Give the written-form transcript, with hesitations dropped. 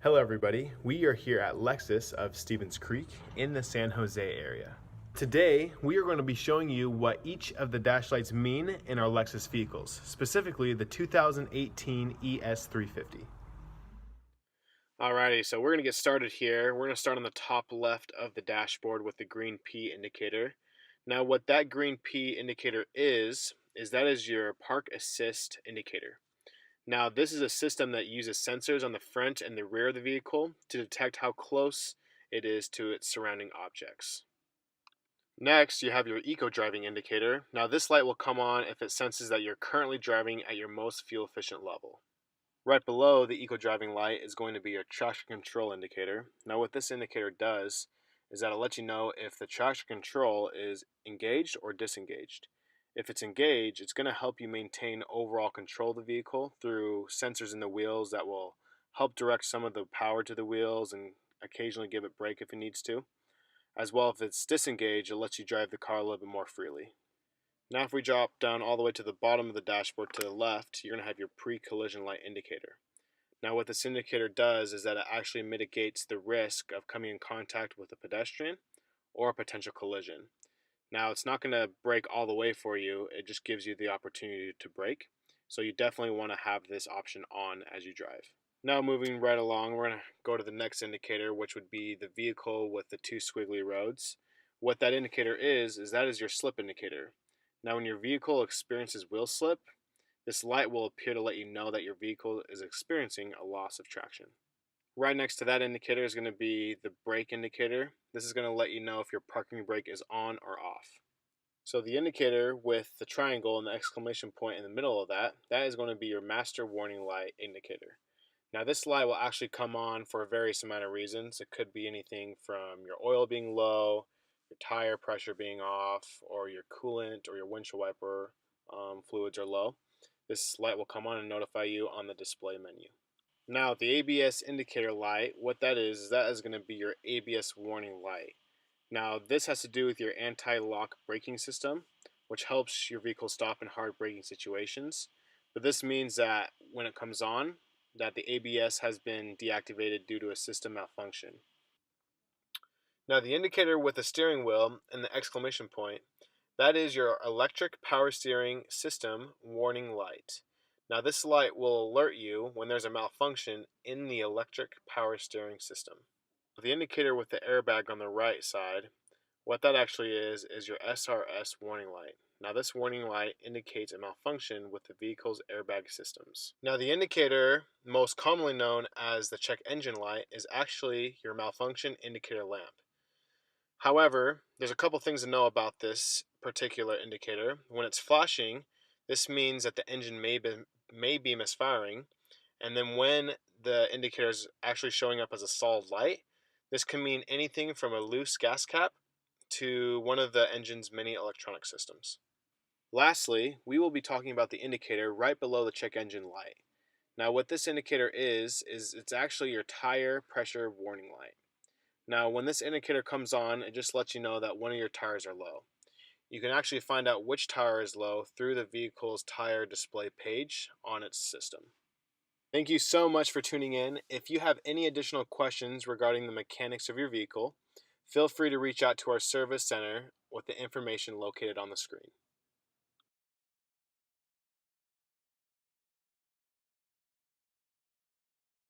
Hello everybody, we are here at Lexus of Stevens Creek in the San Jose area. Today, we are going to be showing you what each of the dash lights mean in our Lexus vehicles, specifically the 2018 ES350. Alrighty, so we're going to get started here. We're going to start on the top left of the dashboard with the green P indicator. Now what that green P indicator is that is your park assist indicator. Now, this is a system that uses sensors on the front and the rear of the vehicle to detect how close it is to its surrounding objects. Next, you have your eco driving indicator. Now, this light will come on if it senses that you're currently driving at your most fuel efficient level. Right below the eco driving light is going to be your traction control indicator. Now, what this indicator does is that it'll let you know if the traction control is engaged or disengaged. If it's engaged, it's going to help you maintain overall control of the vehicle through sensors in the wheels that will help direct some of the power to the wheels and occasionally give it brake if it needs to. As well, if it's disengaged, it lets you drive the car a little bit more freely. Now if we drop down all the way to the bottom of the dashboard to the left, you're going to have your pre-collision light indicator. Now what this indicator does is that it actually mitigates the risk of coming in contact with a pedestrian or a potential collision. Now, it's not going to brake all the way for you, it just gives you the opportunity to brake. So you definitely want to have this option on as you drive. Now moving right along, we're going to go to the next indicator, which would be the vehicle with the two squiggly roads. What that indicator is that is your slip indicator. Now when your vehicle experiences wheel slip, this light will appear to let you know that your vehicle is experiencing a loss of traction. Right next to that indicator is going to be the brake indicator. This is going to let you know if your parking brake is on or off. So the indicator with the triangle and the exclamation point in the middle of that is going to be your master warning light indicator. Now this light will actually come on for a various amount of reasons. It could be anything from your oil being low, your tire pressure being off, or your coolant or your windshield wiper fluids are low. This light will come on and notify you on the display menu. Now, the ABS indicator light, what that is going to be your ABS warning light. Now, this has to do with your anti-lock braking system, which helps your vehicle stop in hard braking situations. But this means that when it comes on, that the ABS has been deactivated due to a system malfunction. Now, the indicator with the steering wheel and the exclamation point, that is your electric power steering system warning light. Now this light will alert you when there's a malfunction in the electric power steering system. The indicator with the airbag on the right side, what that actually is your SRS warning light. Now this warning light indicates a malfunction with the vehicle's airbag systems. Now the indicator, most commonly known as the check engine light, is actually your malfunction indicator lamp. However, there's a couple things to know about this particular indicator. When it's flashing, this means that the engine may be misfiring, and then when the indicator is actually showing up as a solid light, this can mean anything from a loose gas cap to one of the engine's many electronic systems. Lastly, we will be talking about the indicator right below the check engine light. Now what this indicator is it's actually your tire pressure warning light. Now when this indicator comes on, it just lets you know that one of your tires are low. You can actually find out which tire is low through the vehicle's tire display page on its system. Thank you so much for tuning in. If you have any additional questions regarding the mechanics of your vehicle, feel free to reach out to our service center with the information located on the screen.